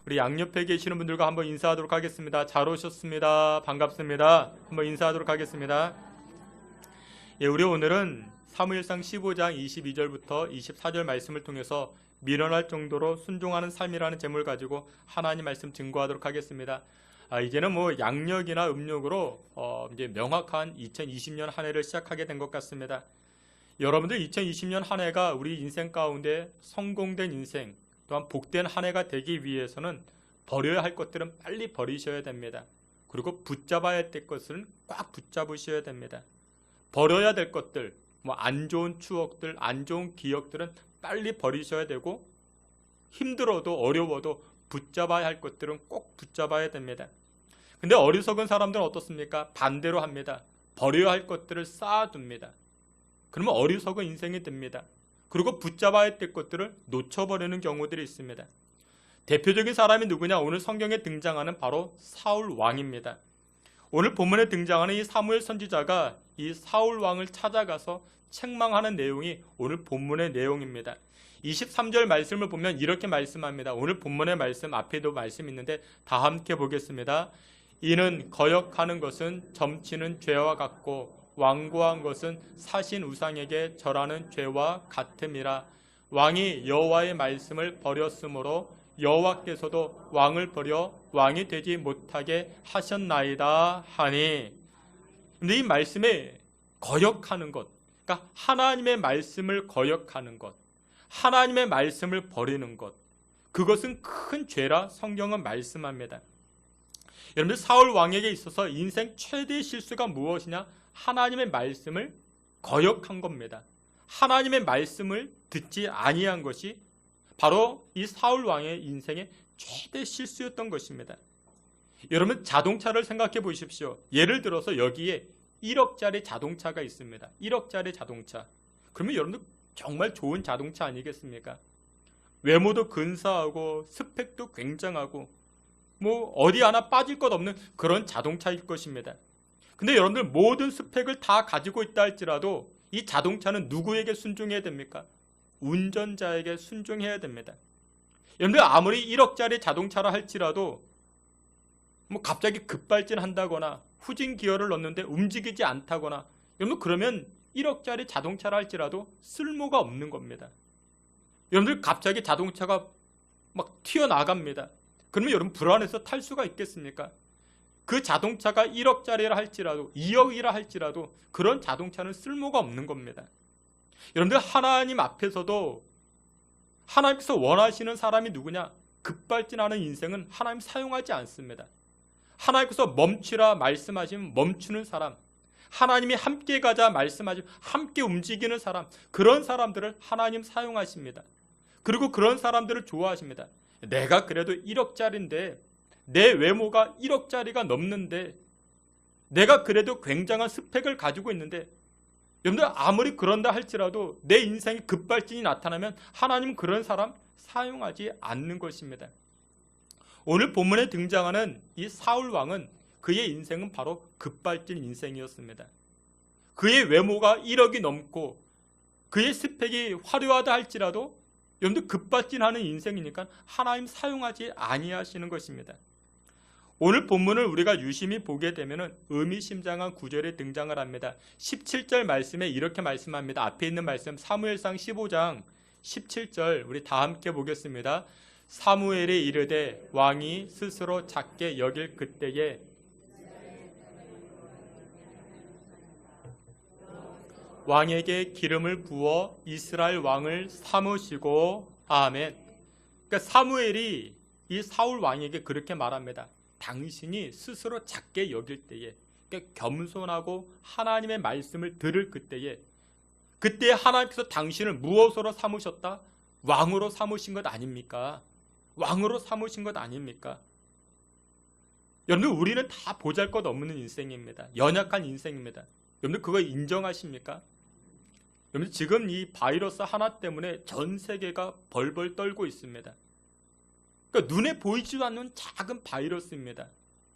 우리 양옆에 계시는 분들과 한번 인사하도록 하겠습니다. 잘 오셨습니다. 반갑습니다. 한번 인사하도록 하겠습니다. 예, 우리 오늘은 사무엘상 15장 22절부터 24절 말씀을 통해서 미련할 정도로 순종하는 삶이라는 제목을 가지고 하나님 말씀 증거하도록 하겠습니다. 이제는 양력이나 음력으로 이제 명확한 2020년 한 해를 시작하게 된 것 같습니다. 여러분들 2020년 한 해가 우리 인생 가운데 성공된 인생, 또한 복된 한 해가 되기 위해서는 버려야 할 것들은 빨리 버리셔야 됩니다. 그리고 붙잡아야 될 것은 꽉 붙잡으셔야 됩니다. 버려야 될 것들, 안 좋은 추억들, 안 좋은 기억들은 빨리 버리셔야 되고, 힘들어도 어려워도 붙잡아야 할 것들은 꼭 붙잡아야 됩니다. 근데 어리석은 사람들은 어떻습니까? 반대로 합니다. 버려야 할 것들을 쌓아둡니다. 그러면 어리석은 인생이 됩니다. 그리고 붙잡아야 될 것들을 놓쳐버리는 경우들이 있습니다. 대표적인 사람이 누구냐? 오늘 성경에 등장하는 바로 사울 왕입니다. 오늘 본문에 등장하는 이 사무엘 선지자가 이 사울 왕을 찾아가서 책망하는 내용이 오늘 본문의 내용입니다. 23절 말씀을 보면 이렇게 말씀합니다. 오늘 본문의 말씀 앞에도 말씀이 있는데 다 함께 보겠습니다. 이는 거역하는 것은 점치는 죄와 같고 완고한 것은 사신 우상에게 절하는 죄와 같음이라. 왕이 여호와의 말씀을 버렸으므로 여호와께서도 왕을 버려 왕이 되지 못하게 하셨나이다 하니. 근데 이 말씀에 거역하는 것, 그러니까 하나님의 말씀을 거역하는 것, 하나님의 말씀을 버리는 것, 그것은 큰 죄라 성경은 말씀합니다. 여러분들, 사울 왕에게 있어서 인생 최대의 실수가 무엇이냐? 하나님의 말씀을 거역한 겁니다. 하나님의 말씀을 듣지 아니한 것이 바로 이 사울 왕의 인생의 최대 실수였던 것입니다. 여러분, 자동차를 생각해 보십시오. 예를 들어서 여기에 1억짜리 자동차가 있습니다. 1억짜리 자동차. 그러면 여러분들 정말 좋은 자동차 아니겠습니까? 외모도 근사하고 스펙도 굉장하고 어디 하나 빠질 것 없는 그런 자동차일 것입니다. 근데 여러분들 모든 스펙을 다 가지고 있다 할지라도 이 자동차는 누구에게 순종해야 됩니까? 운전자에게 순종해야 됩니다. 여러분들 아무리 1억짜리 자동차라 할지라도 갑자기 급발진한다거나 후진 기어를 넣는데 움직이지 않다거나, 여러분 그러면 1억짜리 자동차라 할지라도 쓸모가 없는 겁니다. 여러분들 갑자기 자동차가 막 튀어나갑니다. 그러면 여러분 불안해서 탈 수가 있겠습니까? 그 자동차가 1억짜리라 할지라도 2억이라 할지라도 그런 자동차는 쓸모가 없는 겁니다. 여러분들 하나님 앞에서도 하나님께서 원하시는 사람이 누구냐? 급발진하는 인생은 하나님 사용하지 않습니다. 하나님께서 멈추라 말씀하시면 멈추는 사람, 하나님이 함께 가자 말씀하시면 함께 움직이는 사람, 그런 사람들을 하나님 사용하십니다. 그리고 그런 사람들을 좋아하십니다. 내가 그래도 1억짜리인데, 내 외모가 1억짜리가 넘는데, 내가 그래도 굉장한 스펙을 가지고 있는데, 여러분들 아무리 그런다 할지라도 내 인생에 급발진이 나타나면 하나님은 그런 사람 사용하지 않는 것입니다. 오늘 본문에 등장하는 이 사울 왕은 그의 인생은 바로 급발진 인생이었습니다. 그의 외모가 1억이 넘고 그의 스펙이 화려하다 할지라도 여러분들 급발진하는 인생이니까 하나님 사용하지 아니하시는 것입니다. 오늘 본문을 우리가 유심히 보게 되면 의미심장한 구절이 등장을 합니다. 17절 말씀에 이렇게 말씀합니다. 앞에 있는 말씀 사무엘상 15장 17절 우리 다 함께 보겠습니다. 사무엘이 이르되 왕이 스스로 작게 여길 그때에 왕에게 기름을 부어 이스라엘 왕을 삼으시고. 아멘. 그러니까 사무엘이 이 사울 왕에게 그렇게 말합니다. 당신이 스스로 작게 여길 때에, 그러니까 겸손하고 하나님의 말씀을 들을 그때에, 그때 하나님께서 당신을 무엇으로 삼으셨다? 왕으로 삼으신 것 아닙니까? 왕으로 삼으신 것 아닙니까? 여러분, 우리는 다 보잘것없는 인생입니다. 연약한 인생입니다. 여러분 그거 인정하십니까? 여러분 지금 이 바이러스 하나 때문에 전 세계가 벌벌 떨고 있습니다. 그러니까 눈에 보이지도 않는 작은 바이러스입니다.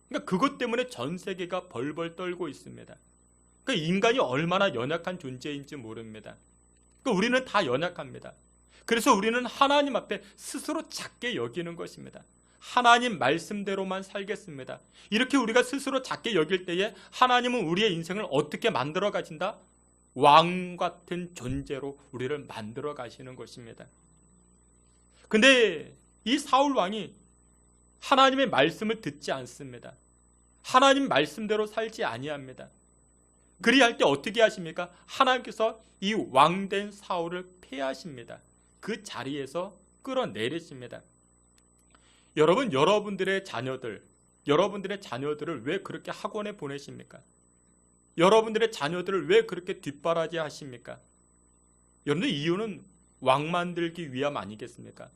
그러니까 그것 때문에 전 세계가 벌벌 떨고 있습니다. 그러니까 인간이 얼마나 연약한 존재인지 모릅니다. 그러니까 우리는 다 연약합니다. 그래서 우리는 하나님 앞에 스스로 작게 여기는 것입니다. 하나님 말씀대로만 살겠습니다. 이렇게 우리가 스스로 작게 여길 때에 하나님은 우리의 인생을 어떻게 만들어 가신다? 왕 같은 존재로 우리를 만들어 가시는 것입니다. 근데 이 사울 왕이 하나님의 말씀을 듣지 않습니다. 하나님 말씀대로 살지 아니합니다. 그리할 때 어떻게 하십니까? 하나님께서 이 왕된 사울을 폐하십니다. 그 자리에서 끌어내리십니다. 여러분, 여러분들의 자녀들을 왜 그렇게 학원에 보내십니까? 여러분들의 자녀들을 왜 그렇게 뒷바라지 하십니까? 여러분들, 이유는 왕 만들기 위함 아니겠습니까?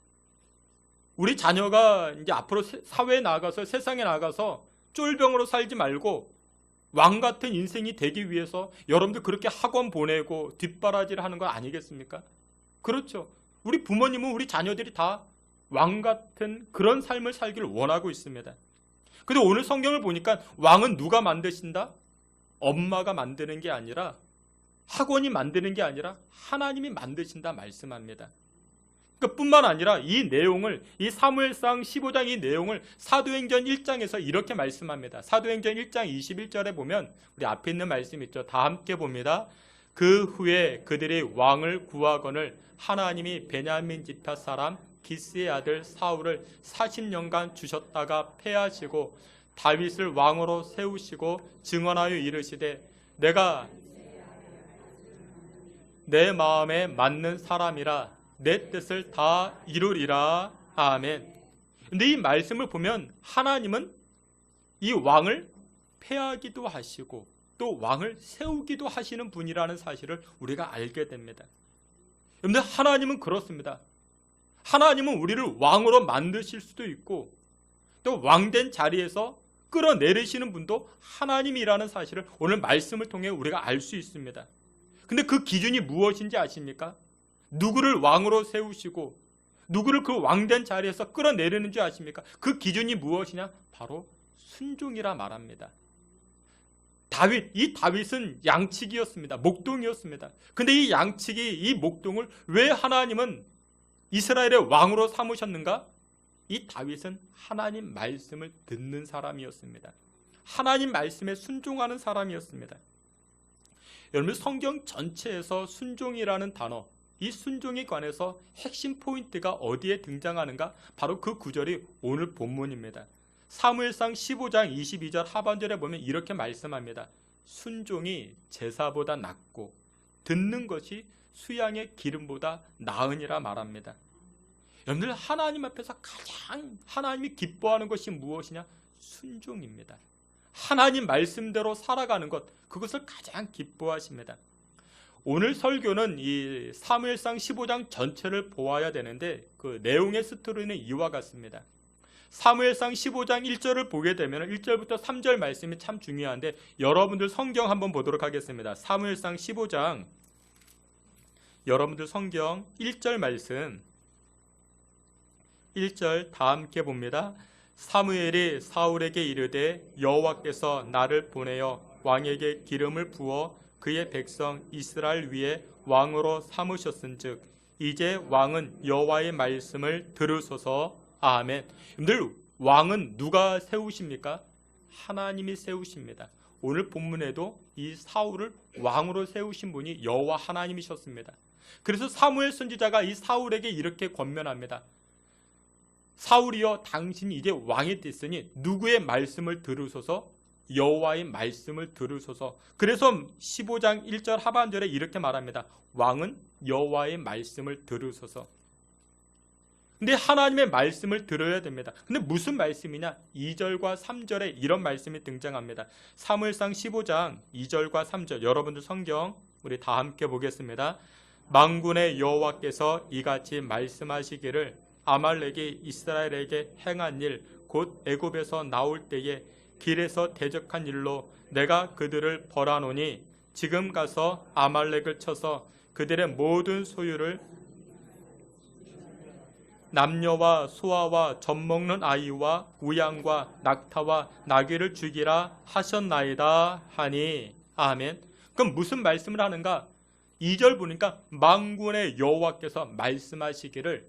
우리 자녀가 이제 앞으로 사회에 나가서, 세상에 나가서 쫄병으로 살지 말고 왕 같은 인생이 되기 위해서 여러분들 그렇게 학원 보내고 뒷바라지를 하는 거 아니겠습니까? 그렇죠. 우리 부모님은 우리 자녀들이 다 왕 같은 그런 삶을 살기를 원하고 있습니다. 근데 오늘 성경을 보니까 왕은 누가 만드신다? 엄마가 만드는 게 아니라, 학원이 만드는 게 아니라 하나님이 만드신다 말씀합니다. 뿐만 아니라 이 내용을, 이 사무엘상 15장 이 내용을 사도행전 1장에서 이렇게 말씀합니다. 사도행전 1장 21절에 보면 우리 앞에 있는 말씀 있죠. 다 함께 봅니다. 그 후에 그들이 왕을 구하거늘 하나님이 베냐민 지파 사람 기스의 아들 사울을 40년간 주셨다가 패하시고 다윗을 왕으로 세우시고 증언하여 이르시되 내가 내 마음에 맞는 사람이라 내 뜻을 다 이루리라. 아멘. 근데 이 말씀을 보면 하나님은 이 왕을 패하기도 하시고 또 왕을 세우기도 하시는 분이라는 사실을 우리가 알게 됩니다. 그런데 하나님은 그렇습니다. 하나님은 우리를 왕으로 만드실 수도 있고 또 왕된 자리에서 끌어내리시는 분도 하나님이라는 사실을 오늘 말씀을 통해 우리가 알 수 있습니다. 근데 그 기준이 무엇인지 아십니까? 누구를 왕으로 세우시고 누구를 그 왕된 자리에서 끌어내리는지 아십니까? 그 기준이 무엇이냐? 바로 순종이라 말합니다. 이 다윗은 양치기였습니다. 목동이었습니다. 근데 이 양치기, 이 목동을 왜 하나님은 이스라엘의 왕으로 삼으셨는가? 이 다윗은 하나님 말씀을 듣는 사람이었습니다. 하나님 말씀에 순종하는 사람이었습니다. 여러분, 성경 전체에서 순종이라는 단어, 이 순종에 관해서 핵심 포인트가 어디에 등장하는가? 바로 그 구절이 오늘 본문입니다. 사무엘상 15장 22절 하반절에 보면 이렇게 말씀합니다. 순종이 제사보다 낫고 듣는 것이 수양의 기름보다 나으니라 말합니다. 여러분들, 하나님 앞에서 가장 하나님이 기뻐하는 것이 무엇이냐? 순종입니다. 하나님 말씀대로 살아가는 것, 그것을 가장 기뻐하십니다. 오늘 설교는 이 사무엘상 15장 전체를 보아야 되는데 그 내용의 스토리는 이와 같습니다. 사무엘상 15장 1절을 보게 되면 1절부터 3절 말씀이 참 중요한데 여러분들 성경 한번 보도록 하겠습니다. 사무엘상 15장 여러분들 성경 1절 말씀 1절 다 함께 봅니다. 사무엘이 사울에게 이르되 여호와께서 나를 보내어 왕에게 기름을 부어 그의 백성 이스라엘 위에 왕으로 삼으셨은즉 이제 왕은 여호와의 말씀을 들으소서. 아멘. 여러분들, 왕은 누가 세우십니까? 하나님이 세우십니다. 오늘 본문에도 이 사울을 왕으로 세우신 분이 여호와 하나님이셨습니다. 그래서 사무엘 선지자가 이 사울에게 이렇게 권면합니다. 사울이여, 당신이 이제 왕이 됐으니 누구의 말씀을 들으소서? 여호와의 말씀을 들으소서. 그래서 15장 1절 하반절에 이렇게 말합니다. 왕은 여호와의 말씀을 들으소서. 근데 하나님의 말씀을 들어야 됩니다. 근데 무슨 말씀이냐? 2절과 3절에 이런 말씀이 등장합니다. 사무엘상 15장 2절과 3절 여러분들 성경 우리 다 함께 보겠습니다. 만군의 여호와께서 이같이 말씀하시기를 아말렉이 이스라엘에게 행한 일 곧 애굽에서 나올 때에 길에서 대적한 일로 내가 그들을 벌하노니 지금 가서 아말렉을 쳐서 그들의 모든 소유를 남녀와 소아와 젖먹는 아이와 우양과 낙타와 나귀를 죽이라 하셨나이다 하니. 아멘. 그럼 무슨 말씀을 하는가? 2절 보니까 만군의 여호와께서 말씀하시기를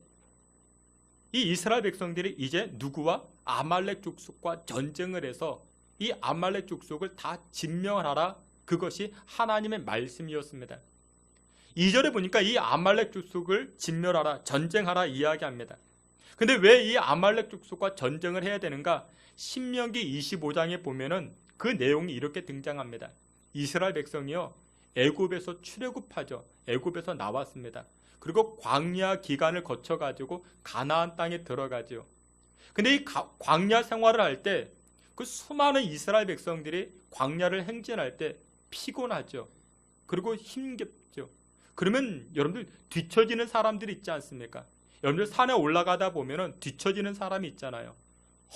이 이스라엘 백성들이 이제 누구와? 아말렉 족속과 전쟁을 해서 이 아말렉 족속을 다 진멸하라. 그것이 하나님의 말씀이었습니다. 2절에 보니까 이 아말렉 족속을 진멸하라, 전쟁하라 이야기합니다. 근데 왜 이 아말렉 족속과 전쟁을 해야 되는가? 신명기 25장에 보면은 그 내용이 이렇게 등장합니다. 이스라엘 백성이요, 애굽에서 출애굽하죠. 애굽에서 나왔습니다. 그리고 광야 기간을 거쳐가지고 가나안 땅에 들어가죠. 근데 이 광야 생활을 할 때 그 수많은 이스라엘 백성들이 광야를 행진할 때 피곤하죠. 그리고 힘겹죠. 그러면 여러분들 뒤처지는 사람들이 있지 않습니까? 여러분들 산에 올라가다 보면은 뒤처지는 사람이 있잖아요.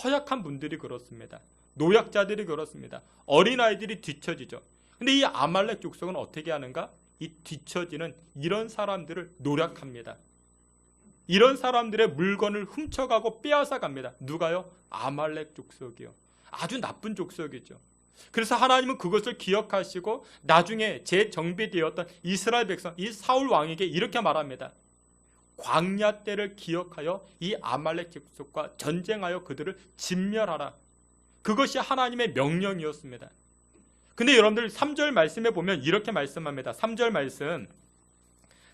허약한 분들이 그렇습니다. 노약자들이 그렇습니다. 어린아이들이 뒤처지죠. 근데 이 아말렉 족속은 어떻게 하는가? 이 뒤처지는 이런 사람들을 노략합니다. 이런 사람들의 물건을 훔쳐가고 빼앗아 갑니다. 누가요? 아말렉 족속이요. 아주 나쁜 족속이죠. 그래서 하나님은 그것을 기억하시고 나중에 재정비되었던 이스라엘 백성, 이 사울 왕에게 이렇게 말합니다. 광야 때를 기억하여 이 아말렉 족속과 전쟁하여 그들을 진멸하라. 그것이 하나님의 명령이었습니다. 근데 여러분들 3절 말씀에 보면 이렇게 말씀합니다. 3절 말씀,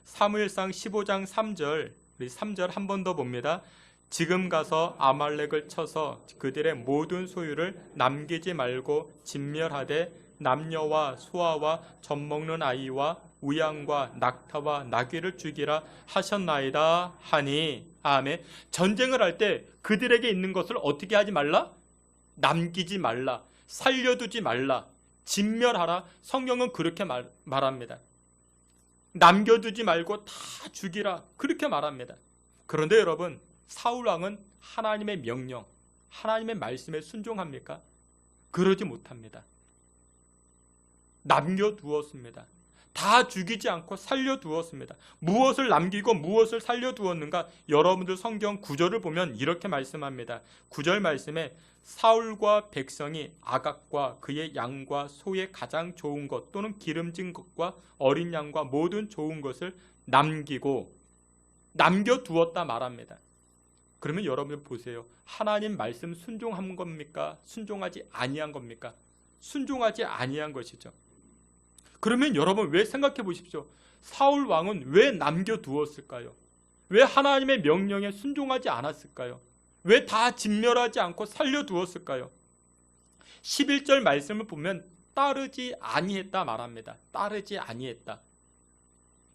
사무엘상 15장 3절, 우리 3절 한 번 더 봅니다. 지금 가서 아말렉을 쳐서 그들의 모든 소유를 남기지 말고 진멸하되 남녀와 소아와 젖먹는 아이와 우양과 낙타와 나귀를 죽이라 하셨나이다 하니. 아멘. 전쟁을 할 때 그들에게 있는 것을 어떻게 하지 말라? 남기지 말라, 살려두지 말라, 진멸하라. 성경은 그렇게 말합니다. 남겨두지 말고 다 죽이라, 그렇게 말합니다. 그런데 여러분, 사울왕은 하나님의 명령, 하나님의 말씀에 순종합니까? 그러지 못합니다. 남겨두었습니다. 다 죽이지 않고 살려두었습니다. 무엇을 남기고 무엇을 살려두었는가? 여러분들 성경 9절을 보면 이렇게 말씀합니다. 9절 말씀에 사울과 백성이 아각과 그의 양과 소의 가장 좋은 것 또는 기름진 것과 어린 양과 모든 좋은 것을 남겨두었다 말합니다. 그러면 여러분들 보세요. 하나님 말씀 순종한 겁니까? 순종하지 아니한 겁니까? 순종하지 아니한 것이죠. 그러면 여러분 왜 생각해 보십시오. 사울 왕은 왜 남겨두었을까요? 왜 하나님의 명령에 순종하지 않았을까요? 왜 다 진멸하지 않고 살려두었을까요? 11절 말씀을 보면 따르지 아니했다 말합니다. 따르지 아니했다.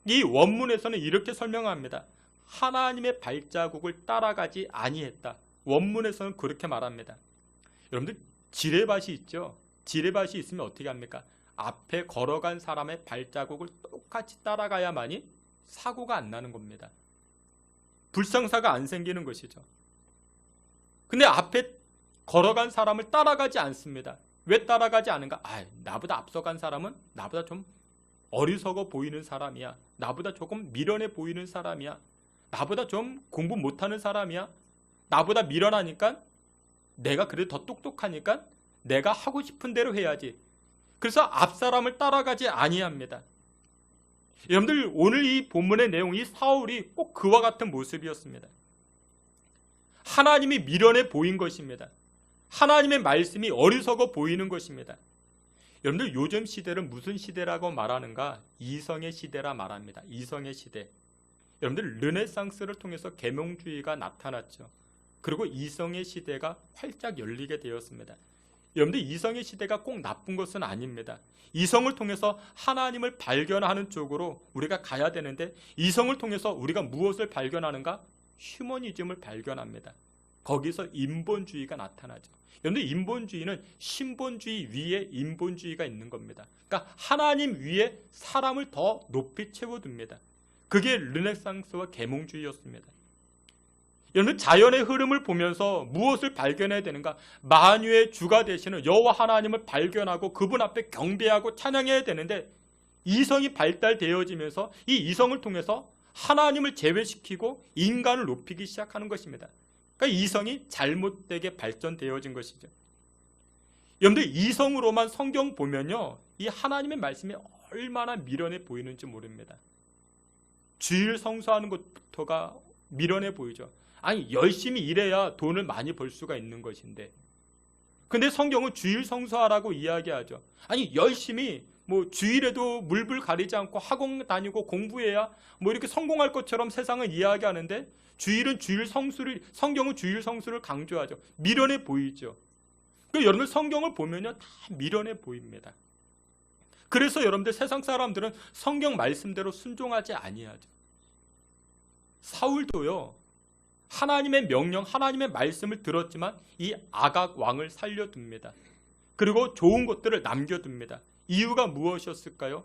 이 원문에서는 이렇게 설명합니다. 하나님의 발자국을 따라가지 아니했다. 원문에서는 그렇게 말합니다. 여러분들 지뢰밭이 있죠? 지뢰밭이 있으면 어떻게 합니까? 앞에 걸어간 사람의 발자국을 똑같이 따라가야만이 사고가 안 나는 겁니다. 불상사가 안 생기는 것이죠. 근데 앞에 걸어간 사람을 따라가지 않습니다. 왜 따라가지 않은가? 나보다 앞서간 사람은 나보다 좀 어리석어 보이는 사람이야. 나보다 조금 미련해 보이는 사람이야. 나보다 좀 공부 못하는 사람이야. 나보다 미련하니까, 내가 그래도 더 똑똑하니까 내가 하고 싶은 대로 해야지. 그래서 앞사람을 따라가지 아니합니다. 여러분들 오늘 이 본문의 내용, 이 사울이 꼭 그와 같은 모습이었습니다. 하나님이 미련해 보인 것입니다. 하나님의 말씀이 어리석어 보이는 것입니다. 여러분들 요즘 시대를 무슨 시대라고 말하는가? 이성의 시대라 말합니다. 이성의 시대. 여러분들 르네상스를 통해서 계몽주의가 나타났죠. 그리고 이성의 시대가 활짝 열리게 되었습니다. 여러분들 이성의 시대가 꼭 나쁜 것은 아닙니다. 이성을 통해서 하나님을 발견하는 쪽으로 우리가 가야 되는데, 이성을 통해서 우리가 무엇을 발견하는가? 휴머니즘을 발견합니다. 거기서 인본주의가 나타나죠. 여러분들 인본주의는 신본주의 위에 인본주의가 있는 겁니다. 그러니까 하나님 위에 사람을 더 높이 채워둡니다. 그게 르네상스와 계몽주의였습니다. 여러분 자연의 흐름을 보면서 무엇을 발견해야 되는가? 만유의 주가 되시는 여호와 하나님을 발견하고 그분 앞에 경배하고 찬양해야 되는데, 이성이 발달되어지면서 이 이성을 통해서 하나님을 제외시키고 인간을 높이기 시작하는 것입니다. 그러니까 이성이 잘못되게 발전되어진 것이죠. 여러분들 이성으로만 성경 보면요, 이 하나님의 말씀이 얼마나 미련해 보이는지 모릅니다. 주일 성수하는 것부터가 미련해 보이죠. 아니 열심히 일해야 돈을 많이 벌 수가 있는 것인데, 근데 성경은 주일 성수하라고 이야기하죠. 아니 열심히 뭐 주일에도 물불 가리지 않고 학원 다니고 공부해야 뭐 이렇게 성공할 것처럼 세상은 이야기하는데, 주일은 주일 성수를, 성경은 주일 성수를 강조하죠. 미련해 보이죠. 그 여러분들 성경을 보면요 다 미련해 보입니다. 그래서 여러분들 세상 사람들은 성경 말씀대로 순종하지 아니하죠. 사울도요 하나님의 명령, 하나님의 말씀을 들었지만 이 아각 왕을 살려둡니다. 그리고 좋은 것들을 남겨둡니다. 이유가 무엇이었을까요?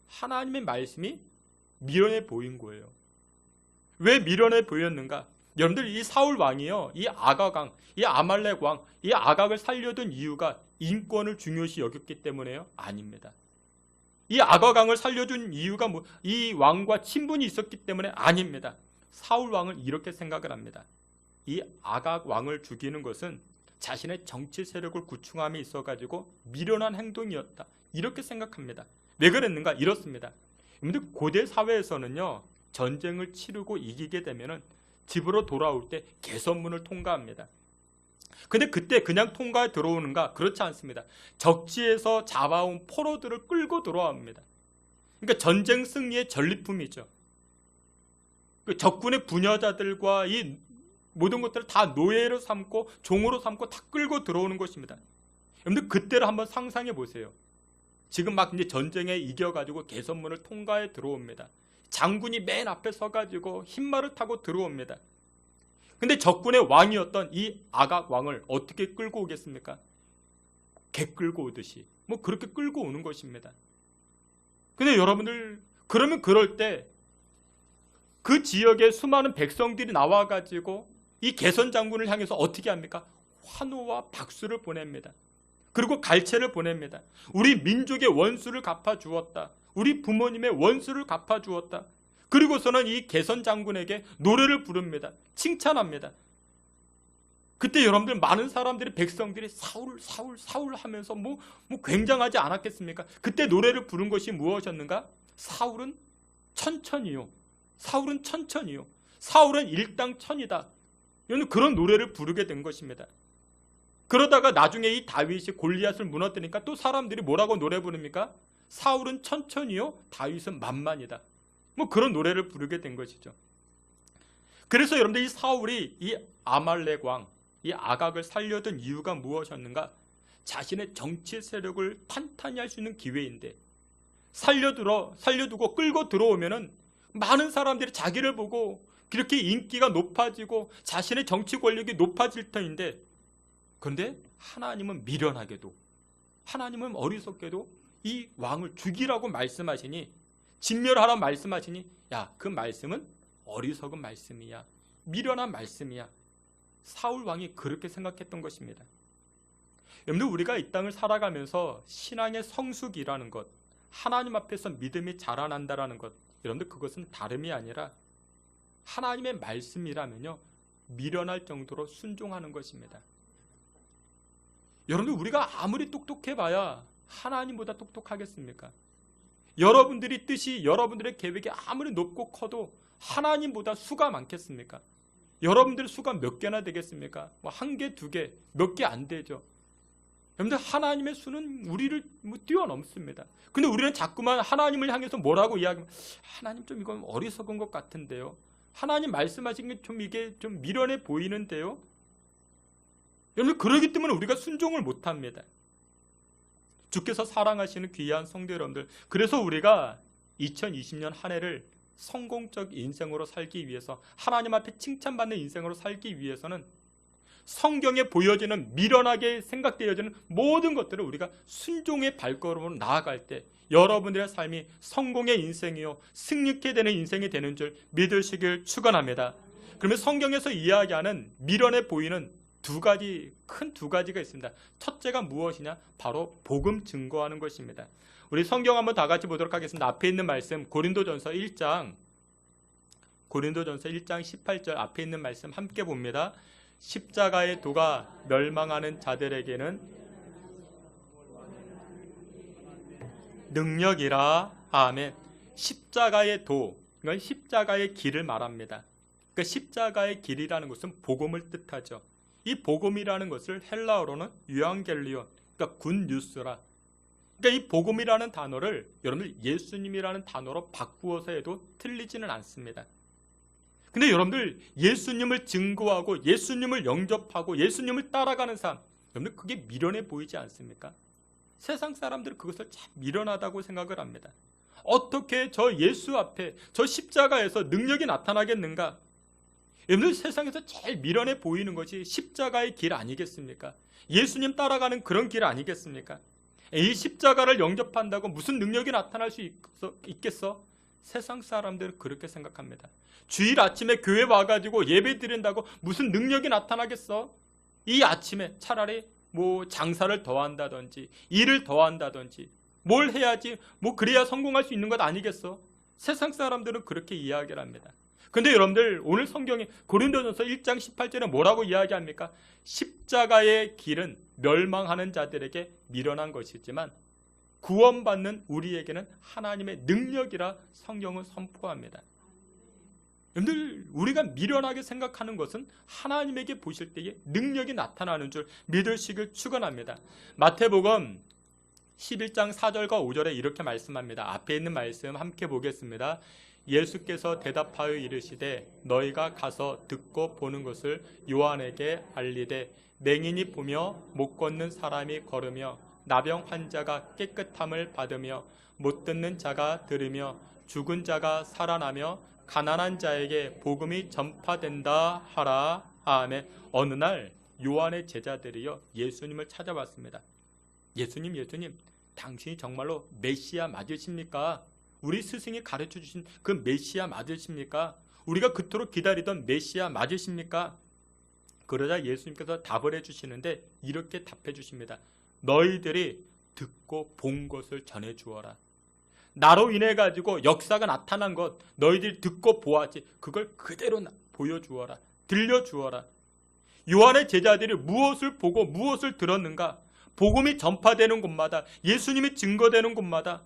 하나님의 말씀이 미련해 보인 거예요. 왜 미련해 보였는가? 여러분들 이 사울 왕이요, 이 아각 왕, 이 아말렉 왕, 이 아각을 살려둔 이유가 인권을 중요시 여겼기 때문에요? 아닙니다. 이 아각 왕을 살려준 이유가 뭐 이 왕과 친분이 있었기 때문에? 아닙니다. 사울 왕을 이렇게 생각을 합니다. 이 아각 왕을 죽이는 것은 자신의 정치 세력을 구축함에 있어가지고 미련한 행동이었다, 이렇게 생각합니다. 왜 그랬는가? 이렇습니다. 여러분들 고대 사회에서는요 전쟁을 치르고 이기게 되면은 집으로 돌아올 때 개선문을 통과합니다. 근데 그때 그냥 통과해 들어오는가? 그렇지 않습니다. 적지에서 잡아온 포로들을 끌고 들어옵니다. 그러니까 전쟁 승리의 전리품이죠. 그 적군의 부녀자들과 이 모든 것들을 다 노예로 삼고 종으로 삼고 다 끌고 들어오는 것입니다. 여러분들 그때를 한번 상상해 보세요. 지금 막 이제 전쟁에 이겨가지고 개선문을 통과해 들어옵니다. 장군이 맨 앞에 서가지고 흰말을 타고 들어옵니다. 근데 적군의 왕이었던 이 아각 왕을 어떻게 끌고 오겠습니까? 개 끌고 오듯이 뭐 그렇게 끌고 오는 것입니다. 근데 여러분들 그러면 그럴 때 그 지역에 수많은 백성들이 나와가지고 이 개선 장군을 향해서 어떻게 합니까? 환호와 박수를 보냅니다. 그리고 갈채를 보냅니다. 우리 민족의 원수를 갚아주었다. 우리 부모님의 원수를 갚아주었다. 그리고서는 이 개선 장군에게 노래를 부릅니다. 칭찬합니다. 그때 여러분들 많은 사람들이, 백성들이 사울 사울 사울 하면서 뭐 굉장하지 않았겠습니까? 그때 노래를 부른 것이 무엇이었는가? 사울은 천천히요. 사울은 천천히요. 사울은 일당천이다. 그런 노래를 부르게 된 것입니다. 그러다가 나중에 이 다윗이 골리앗을 무너뜨리니까 또 사람들이 뭐라고 노래 부릅니까? 사울은 천천히요, 다윗은 만만이다. 뭐 그런 노래를 부르게 된 것이죠. 그래서 여러분들 이 사울이 이 아말렉 왕, 이 아각을 살려둔 이유가 무엇이었는가? 자신의 정치 세력을 탄탄히 할 수 있는 기회인데 살려두고 끌고 들어오면은 많은 사람들이 자기를 보고 그렇게 인기가 높아지고 자신의 정치 권력이 높아질 터인데, 그런데 하나님은 미련하게도, 하나님은 어리석게도 이 왕을 죽이라고 말씀하시니, 진멸하라고 말씀하시니, 야, 그 말씀은 어리석은 말씀이야, 미련한 말씀이야. 사울 왕이 그렇게 생각했던 것입니다. 여러분들 우리가 이 땅을 살아가면서 신앙의 성숙이라는 것, 하나님 앞에서 믿음이 자라난다라는 것, 여러분들 그것은 다름이 아니라 하나님의 말씀이라면요 미련할 정도로 순종하는 것입니다. 여러분들 우리가 아무리 똑똑해봐야 하나님보다 똑똑하겠습니까? 여러분들이 뜻이, 여러분들의 계획이 아무리 높고 커도 하나님보다 수가 많겠습니까? 여러분들의 수가 몇 개나 되겠습니까? 뭐 한 개, 두 개, 몇 개 안 되죠. 여러분들 하나님의 수는 우리를 뛰어넘습니다. 근데 우리는 자꾸만 하나님을 향해서 뭐라고 이야기하면, 하나님 좀 이건 어리석은 것 같은데요, 하나님 말씀하신 게 좀 이게 좀 미련해 보이는데요. 여러분 그러기 때문에 우리가 순종을 못합니다. 주께서 사랑하시는 귀한 성도 여러분들, 그래서 우리가 2020년 한 해를 성공적 인생으로 살기 위해서, 하나님 앞에 칭찬받는 인생으로 살기 위해서는 성경에 보여지는 미련하게 생각되어지는 모든 것들을 우리가 순종의 발걸음으로 나아갈 때 여러분들의 삶이 성공의 인생이요 승리케 되는 인생이 되는 줄 믿으시길 축원합니다. 그러면 성경에서 이야기하는 미련해 보이는 큰 두 가지가 있습니다. 첫째가 무엇이냐? 바로 복음 증거하는 것입니다. 우리 성경 한번 다 같이 보도록 하겠습니다. 앞에 있는 말씀 고린도전서 1장 18절 앞에 있는 말씀 함께 봅니다. 십자가의 도가 멸망하는 자들에게는 능력이라. 아멘. 십자가의 도, 이건 십자가의 길을 말합니다. 그러니까 십자가의 길이라는 것은 복음을 뜻하죠. 이 복음이라는 것을 헬라어로는 유앙겔리온, 그러니까 굿뉴스라. 그러니까 이 복음이라는 단어를 여러분들 예수님이라는 단어로 바꾸어서 해도 틀리지는 않습니다. 근데 여러분들 예수님을 증거하고 예수님을 영접하고 예수님을 따라가는 삶, 여러분들 그게 미련해 보이지 않습니까? 세상 사람들은 그것을 참 미련하다고 생각을 합니다. 어떻게 저 예수 앞에 저 십자가에서 능력이 나타나겠는가? 여러분들 세상에서 제일 미련해 보이는 것이 십자가의 길 아니겠습니까? 예수님 따라가는 그런 길 아니겠습니까? 이 십자가를 영접한다고 무슨 능력이 나타날 수 있겠어? 세상 사람들은 그렇게 생각합니다. 주일 아침에 교회 와가지고 예배 드린다고 무슨 능력이 나타나겠어? 이 아침에 차라리 장사를 더 한다든지 일을 더 한다든지 뭘 해야지 그래야 성공할 수 있는 것 아니겠어? 세상 사람들은 그렇게 이야기를 합니다. 근데 여러분들 오늘 성경이 고린도전서 1장 18절에 뭐라고 이야기합니까? 십자가의 길은 멸망하는 자들에게 미련한 것이지만 구원받는 우리에게는 하나님의 능력이라 성경은 선포합니다. 여러분들 우리가 미련하게 생각하는 것은 하나님에게 보실 때에 능력이 나타나는 줄 믿으시길 축원합니다. 마태복음 11장 4절과 5절에 이렇게 말씀합니다. 앞에 있는 말씀 함께 보겠습니다. 예수께서 대답하여 이르시되 너희가 가서 듣고 보는 것을 요한에게 알리되 맹인이 보며 못 걷는 사람이 걸으며 나병 환자가 깨끗함을 받으며 못 듣는 자가 들으며 죽은 자가 살아나며 가난한 자에게 복음이 전파된다 하라. 아멘. 어느 날 요한의 제자들이요 예수님을 찾아왔습니다. 예수님 당신이 정말로 메시아 맞으십니까? 우리 스승이 가르쳐 주신 그 메시아 맞으십니까? 우리가 그토록 기다리던 메시아 맞으십니까? 그러자 예수님께서 답을 해주시는데 이렇게 답해 주십니다. 너희들이 듣고 본 것을 전해 주어라. 나로 인해 가지고 역사가 나타난 것 너희들이 듣고 보았지 그걸 그대로 보여주어라. 들려주어라. 요한의 제자들이 무엇을 보고 무엇을 들었는가? 복음이 전파되는 곳마다 예수님이 증거되는 곳마다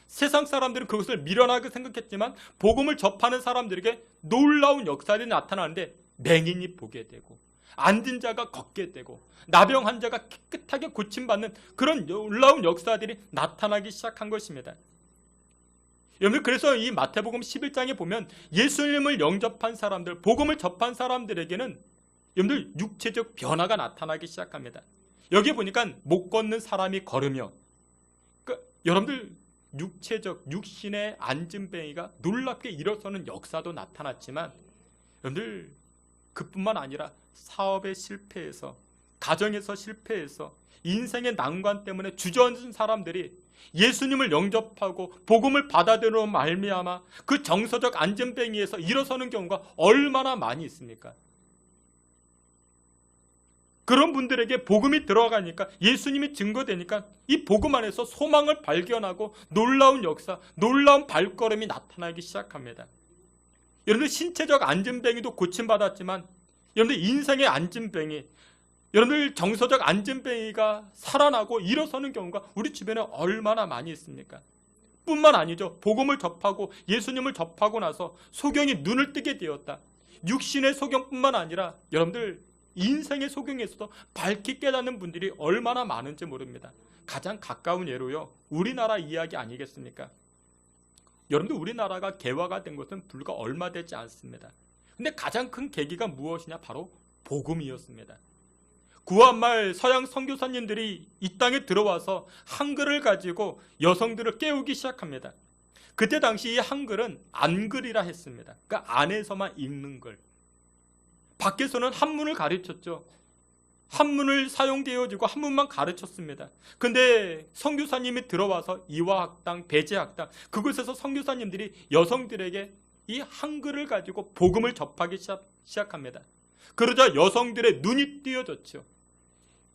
세상 사람들은 그것을 미련하게 생각했지만 복음을 접하는 사람들에게 놀라운 역사들이 나타나는데 맹인이 보게 되고 앉은 자가 걷게 되고 나병 환자가 깨끗하게 고침받는 그런 놀라운 역사들이 나타나기 시작한 것입니다. 여러분 그래서 이 마태복음 11장에 보면 예수님을 영접한 사람들, 복음을 접한 사람들에게는 여러분들 육체적 변화가 나타나기 시작합니다. 여기 보니까 못 걷는 사람이 걸으며 그러니까 여러분들 육신의 안진뱅이가 놀랍게 일어서는 역사도 나타났지만 여러분들 그뿐만 아니라 사업에 실패해서 가정에서 실패해서 인생의 난관 때문에 주저앉은 사람들이 예수님을 영접하고 복음을 받아들이는 말미암아 그 정서적 안진뱅이에서 일어서는 경우가 얼마나 많이 있습니까? 그런 분들에게 복음이 들어가니까 예수님이 증거되니까 이 복음 안에서 소망을 발견하고 놀라운 역사, 놀라운 발걸음이 나타나기 시작합니다. 여러분들 신체적 안진뱅이도 고침받았지만 여러분들 인생의 안진뱅이, 여러분들 정서적 안진뱅이가 살아나고 일어서는 경우가 우리 주변에 얼마나 많이 있습니까? 뿐만 아니죠. 복음을 접하고 예수님을 접하고 나서 소경이 눈을 뜨게 되었다. 육신의 소경뿐만 아니라 여러분들 인생의 소경에서도 밝게 깨닫는 분들이 얼마나 많은지 모릅니다. 가장 가까운 예로요. 우리나라 이야기 아니겠습니까? 여러분들 우리나라가 개화가 된 것은 불과 얼마 되지 않습니다. 근데 가장 큰 계기가 무엇이냐? 바로 복음이었습니다. 구한말 서양 선교사님들이 이 땅에 들어와서 한글을 가지고 여성들을 깨우기 시작합니다. 그때 당시 이 한글은 안글이라 했습니다. 그러니까 안에서만 읽는 글. 밖에서는 한문을 가르쳤죠. 한문을 사용되어지고 한문만 가르쳤습니다. 근데 선교사님이 들어와서 이화학당, 배제학당 그곳에서 선교사님들이 여성들에게 이 한글을 가지고 복음을 접하기 시작합니다. 그러자 여성들의 눈이 띄어졌죠.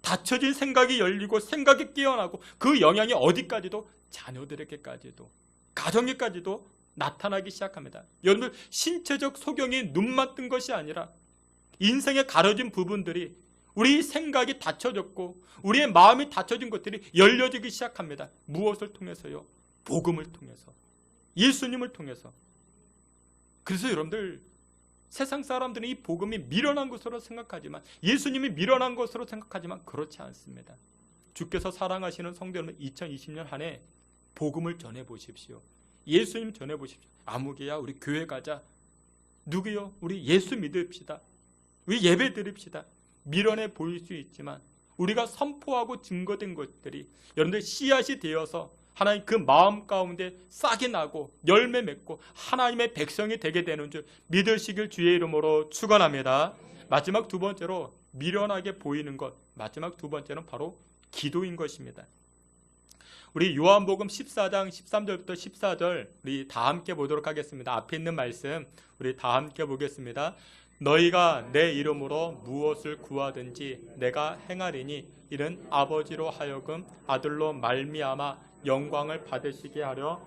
닫혀진 생각이 열리고 생각이 깨어나고 그 영향이 어디까지도 자녀들에게까지도 가정에까지도 나타나기 시작합니다. 여러분들 신체적 소경이 눈만 뜬 것이 아니라 인생에 가려진 부분들이 우리 생각이 닫혀졌고 우리의 마음이 닫혀진 것들이 열려지기 시작합니다. 무엇을 통해서요? 복음을 통해서, 예수님을 통해서. 그래서 여러분들 세상 사람들은 이 복음이 미련한 것으로 생각하지만, 예수님이 미련한 것으로 생각하지만 그렇지 않습니다. 주께서 사랑하시는 성도 여러분, 2020년 한 해 복음을 전해보십시오. 예수님 전해보십시오. 아무개야 우리 교회 가자. 누구요? 우리 예수 믿읍시다. 우리 예배 드립시다. 미련해 보일 수 있지만 우리가 선포하고 증거된 것들이 여러분들 씨앗이 되어서 하나님 그 마음 가운데 싹이 나고 열매 맺고 하나님의 백성이 되게 되는 줄 믿으시길 주의 이름으로 축원합니다. 마지막 두 번째로 미련하게 보이는 것, 마지막 두 번째는 바로 기도인 것입니다. 우리 요한복음 14장 13절부터 14절 우리 다 함께 보도록 하겠습니다. 앞에 있는 말씀 우리 다 함께 보겠습니다. 너희가 내 이름으로 무엇을 구하든지 내가 행하리니 이는 아버지로 하여금 아들로 말미암아 영광을 받으시게 하려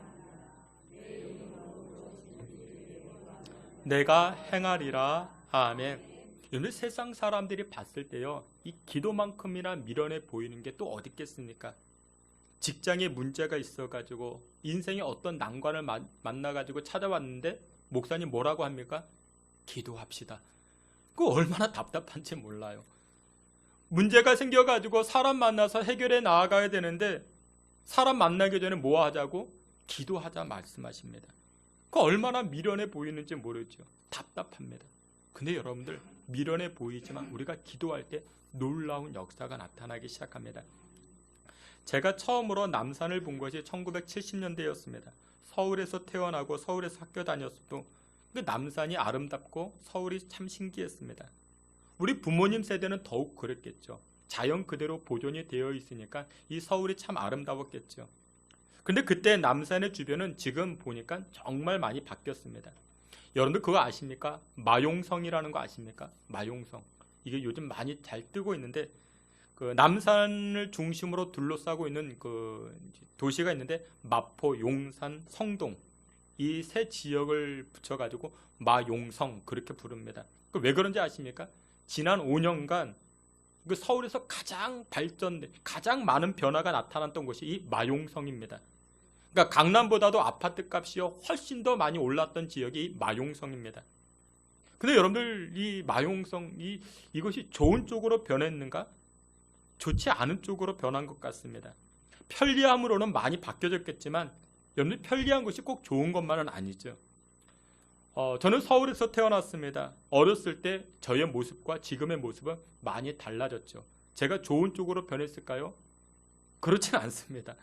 내가 행하리라. 아멘. 여러분, 세상 사람들이 봤을 때요, 이 기도만큼이나 미련해 보이는 게 또 어디 있겠습니까? 직장에 문제가 있어가지고 인생에 어떤 난관을 만나가지고 찾아왔는데 목사님 뭐라고 합니까? 기도합시다. 그거 얼마나 답답한지 몰라요. 문제가 생겨가지고 사람 만나서 해결해 나아가야 되는데 사람 만나기 전에 뭐 하자고? 기도하자 말씀하십니다. 그거 얼마나 미련해 보이는지 모르죠. 답답합니다. 근데 여러분들, 미련해 보이지만 우리가 기도할 때 놀라운 역사가 나타나기 시작합니다. 제가 처음으로 남산을 본 것이 1970년대였습니다. 서울에서 태어나고 서울에서 학교 다녔어도 남산이 아름답고 서울이 참 신기했습니다. 우리 부모님 세대는 더욱 그랬겠죠. 자연 그대로 보존이 되어 있으니까 이 서울이 참 아름다웠겠죠. 근데 그때 남산의 주변은 지금 보니까 정말 많이 바뀌었습니다. 여러분들 그거 아십니까? 마용성이라는 거 아십니까? 마용성. 이게 요즘 많이 잘 뜨고 있는데, 그 남산을 중심으로 둘러싸고 있는 그 도시가 있는데 마포, 용산, 성동, 이 세 지역을 붙여가지고 마용성 그렇게 부릅니다. 왜 그런지 아십니까? 지난 5년간 그 서울에서 가장 발전된, 가장 많은 변화가 나타났던 곳이 이 마용성입니다. 그러니까 강남보다도 아파트 값이 훨씬 더 많이 올랐던 지역이 이 마용성입니다. 근데 여러분들, 이 마용성, 이것이 좋은 쪽으로 변했는가? 좋지 않은 쪽으로 변한 것 같습니다. 편리함으로는 많이 바뀌어졌겠지만 여러분들, 편리한 것이 꼭 좋은 것만은 아니죠. 저는 서울에서 태어났습니다. 어렸을 때 저의 모습과 지금의 모습은 많이 달라졌죠. 제가 좋은 쪽으로 변했을까요? 그렇진 않습니다.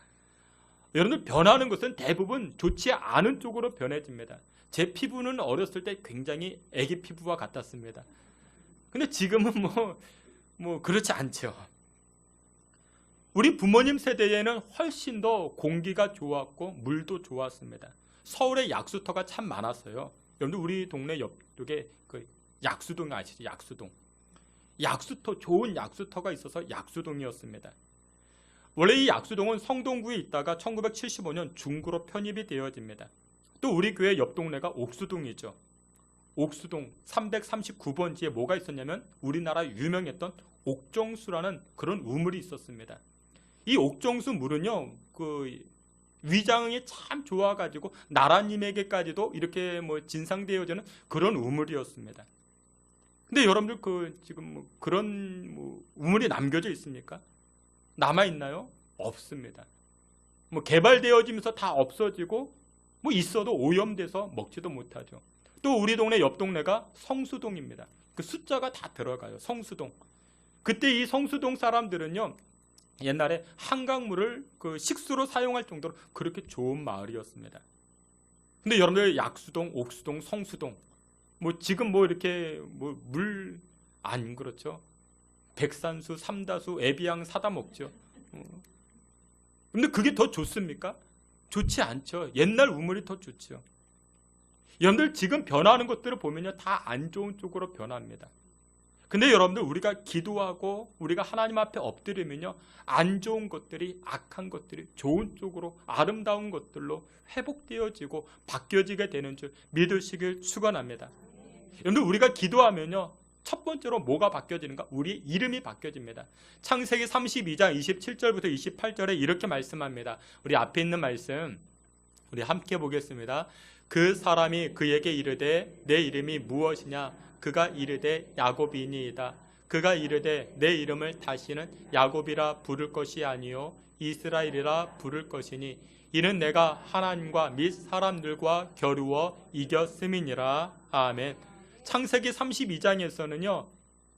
여러분들, 변하는 것은 대부분 좋지 않은 쪽으로 변해집니다. 제 피부는 어렸을 때 굉장히 애기 피부와 같았습니다. 근데 지금은 뭐 그렇지 않죠. 우리 부모님 세대에는 훨씬 더 공기가 좋았고 물도 좋았습니다. 서울에 약수터가 참 많았어요. 여러분들, 우리 동네 옆쪽에 그 약수동 아시죠? 약수동. 약수터, 좋은 약수터가 있어서 약수동이었습니다. 원래 이 약수동은 성동구에 있다가 1975년 중구로 편입이 되어집니다. 또 우리 교회 옆 동네가 옥수동이죠. 옥수동 339번지에 뭐가 있었냐면 우리나라 유명했던 옥정수라는 그런 우물이 있었습니다. 이 옥정수 물은요, 그 위장이 참 좋아가지고 나라님에게까지도 이렇게 진상되어지는 그런 우물이었습니다. 근데 여러분들, 그 지금 그런 우물이 남겨져 있습니까? 남아 있나요? 없습니다. 개발되어지면서 다 없어지고 있어도 오염돼서 먹지도 못하죠. 또 우리 동네 옆 동네가 성수동입니다. 그 숫자가 다 들어가요. 성수동. 그때 이 성수동 사람들은요, 옛날에 한강물을 그 식수로 사용할 정도로 그렇게 좋은 마을이었습니다. 근데 여러분들, 약수동, 옥수동, 성수동, 지금 이렇게 물 안 그렇죠? 백산수, 삼다수, 에비앙 사다 먹죠. 근데 그게 더 좋습니까? 좋지 않죠. 옛날 우물이 더 좋죠. 여러분들, 지금 변하는 것들을 보면요, 다 안 좋은 쪽으로 변합니다. 근데 여러분들, 우리가 기도하고 우리가 하나님 앞에 엎드리면요, 안 좋은 것들이, 악한 것들이 좋은 쪽으로, 아름다운 것들로 회복되어지고 바뀌어지게 되는 줄 믿으시길 축원합니다. 여러분들, 우리가 기도하면요, 첫 번째로 뭐가 바뀌어지는가? 우리의 이름이 바뀌어집니다. 창세기 32장 27절부터 28절에 이렇게 말씀합니다. 우리 앞에 있는 말씀 우리 함께 보겠습니다. 그 사람이 그에게 이르되 내 이름이 무엇이냐? 그가 이르되 야곱이니이다. 그가 이르되 내 이름을 다시는 야곱이라 부를 것이 아니요 이스라엘이라 부를 것이니 이는 내가 하나님과 및 사람들과 겨루어 이겼음이니라. 아멘. 창세기 32장에서는요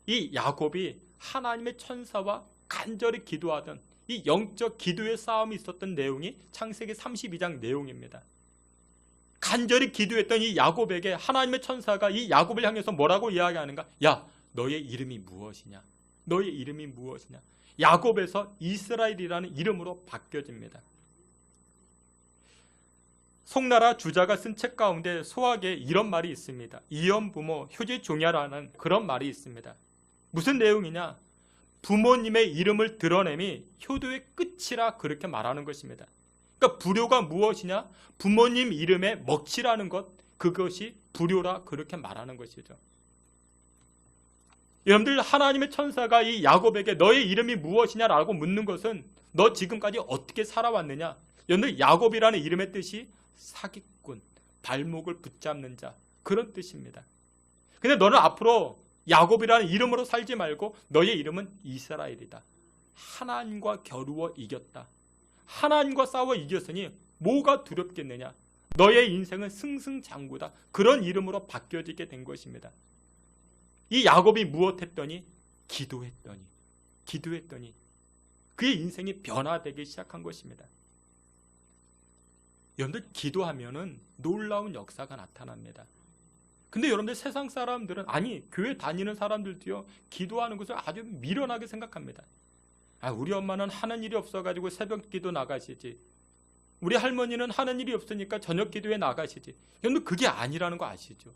이 야곱이 하나님의 천사와 간절히 기도하던 이 영적 기도의 싸움이 있었던 내용이 창세기 32장 내용입니다. 간절히 기도했던 이 야곱에게 하나님의 천사가 이 야곱을 향해서 뭐라고 이야기하는가? 야, 너의 이름이 무엇이냐? 너의 이름이 무엇이냐? 야곱에서 이스라엘이라는 이름으로 바뀌어집니다. 송나라 주자가 쓴 책 가운데 소학에 이런 말이 있습니다. 이연부모 효지종야라는 그런 말이 있습니다. 무슨 내용이냐? 부모님의 이름을 드러냄이 효도의 끝이라 그렇게 말하는 것입니다. 그러니까 불효가 무엇이냐? 부모님 이름에 먹칠하는 것, 그것이 불효라 그렇게 말하는 것이죠. 여러분들, 하나님의 천사가 이 야곱에게 너의 이름이 무엇이냐라고 묻는 것은 너 지금까지 어떻게 살아왔느냐? 여러분들, 야곱이라는 이름의 뜻이 사기꾼, 발목을 붙잡는 자, 그런 뜻입니다. 근데 너는 앞으로 야곱이라는 이름으로 살지 말고 너의 이름은 이스라엘이다. 하나님과 겨루어 이겼다. 하나님과 싸워 이겼으니 뭐가 두렵겠느냐? 너의 인생은 승승장구다. 그런 이름으로 바뀌어지게 된 것입니다. 이 야곱이 무엇했더니? 기도했더니 그의 인생이 변화되기 시작한 것입니다. 여러분들, 기도하면은 놀라운 역사가 나타납니다. 근데 여러분들, 세상 사람들은, 아니 교회 다니는 사람들도요 기도하는 것을 아주 미련하게 생각합니다. 우리 엄마는 하는 일이 없어가지고 새벽 기도 나가시지, 우리 할머니는 하는 일이 없으니까 저녁 기도에 나가시지. 여러분들, 그게 아니라는 거 아시죠?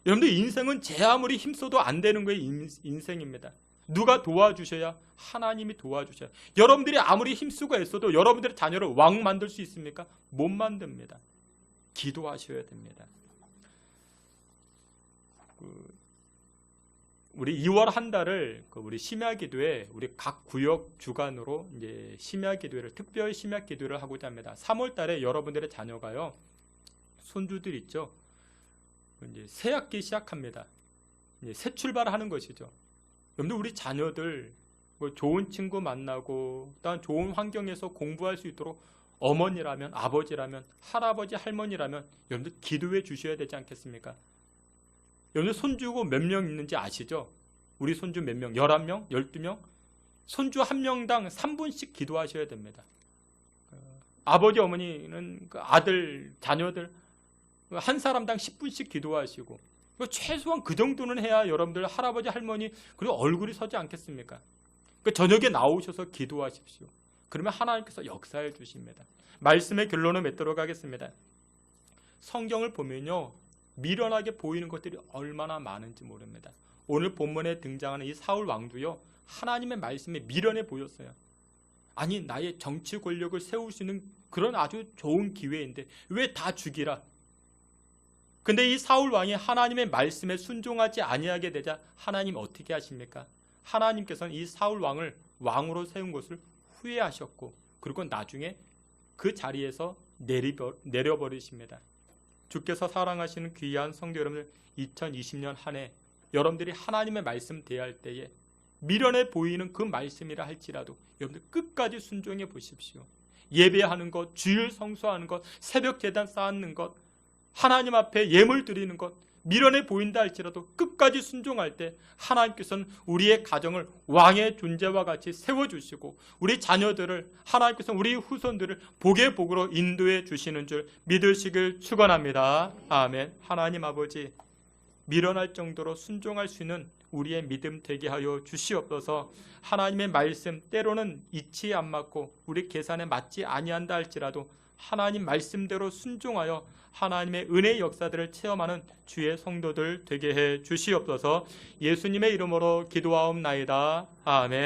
여러분들, 인생은 제 아무리 힘써도 안 되는 거예요. 인생입니다. 누가 도와주셔야? 하나님이 도와주셔야. 여러분들이 아무리 힘쓰고 애써도 여러분들의 자녀를 왕 만들 수 있습니까? 못 만듭니다. 기도하셔야 됩니다. 우리 2월 한 달을 우리 심야기도회, 우리 각 구역 주간으로 이제 심야기도회를, 특별 심야기도회를 하고자 합니다. 3월 달에 여러분들의 자녀가요, 손주들 있죠, 이제 새 학기 시작합니다. 이제 새 출발하는 것이죠. 여러분들, 우리 자녀들 좋은 친구 만나고 또한 좋은 환경에서 공부할 수 있도록 어머니라면, 아버지라면, 할아버지, 할머니라면 여러분들 기도해 주셔야 되지 않겠습니까? 여러분들, 손주고 몇 명 있는지 아시죠? 우리 손주 몇 명? 11명? 12명? 손주 한 명당 3분씩 기도하셔야 됩니다. 아버지, 어머니는 아들, 자녀들 한 사람당 10분씩 기도하시고, 최소한 그 정도는 해야 여러분들 할아버지, 할머니 그리고 얼굴이 서지 않겠습니까? 저녁에 나오셔서 기도하십시오. 그러면 하나님께서 역사해 주십니다. 말씀의 결론을 맺도록 하겠습니다. 성경을 보면요, 미련하게 보이는 것들이 얼마나 많은지 모릅니다. 오늘 본문에 등장하는 이 사울 왕도요, 하나님의 말씀에 미련해 보였어요. 아니, 나의 정치 권력을 세울 수 있는 그런 아주 좋은 기회인데 왜 다 죽이라? 근데 이 사울 왕이 하나님의 말씀에 순종하지 아니하게 되자 하나님 어떻게 하십니까? 하나님께서는 이 사울 왕을 왕으로 세운 것을 후회하셨고, 그리고 나중에 그 자리에서 내려버리십니다. 주께서 사랑하시는 귀한 성도 여러분들, 2020년 한 해 여러분들이 하나님의 말씀 대할 때에 미련해 보이는 그 말씀이라 할지라도 여러분들 끝까지 순종해 보십시오. 예배하는 것, 주일 성수하는 것, 새벽 제단 쌓는 것, 하나님 앞에 예물 드리는 것, 미련해 보인다 할지라도 끝까지 순종할 때 하나님께서는 우리의 가정을 왕의 존재와 같이 세워주시고, 우리 자녀들을, 하나님께서는 우리 후손들을 복의 복으로 인도해 주시는 줄 믿으시길 축원합니다. 아멘. 하나님 아버지, 미련할 정도로 순종할 수 있는 우리의 믿음 되게 하여 주시옵소서. 하나님의 말씀 때로는 이치에 안 맞고 우리 계산에 맞지 아니한다 할지라도 하나님 말씀대로 순종하여 하나님의 은혜의 역사들을 체험하는 주의 성도들 되게 해 주시옵소서. 예수님의 이름으로 기도하옵나이다. 아멘.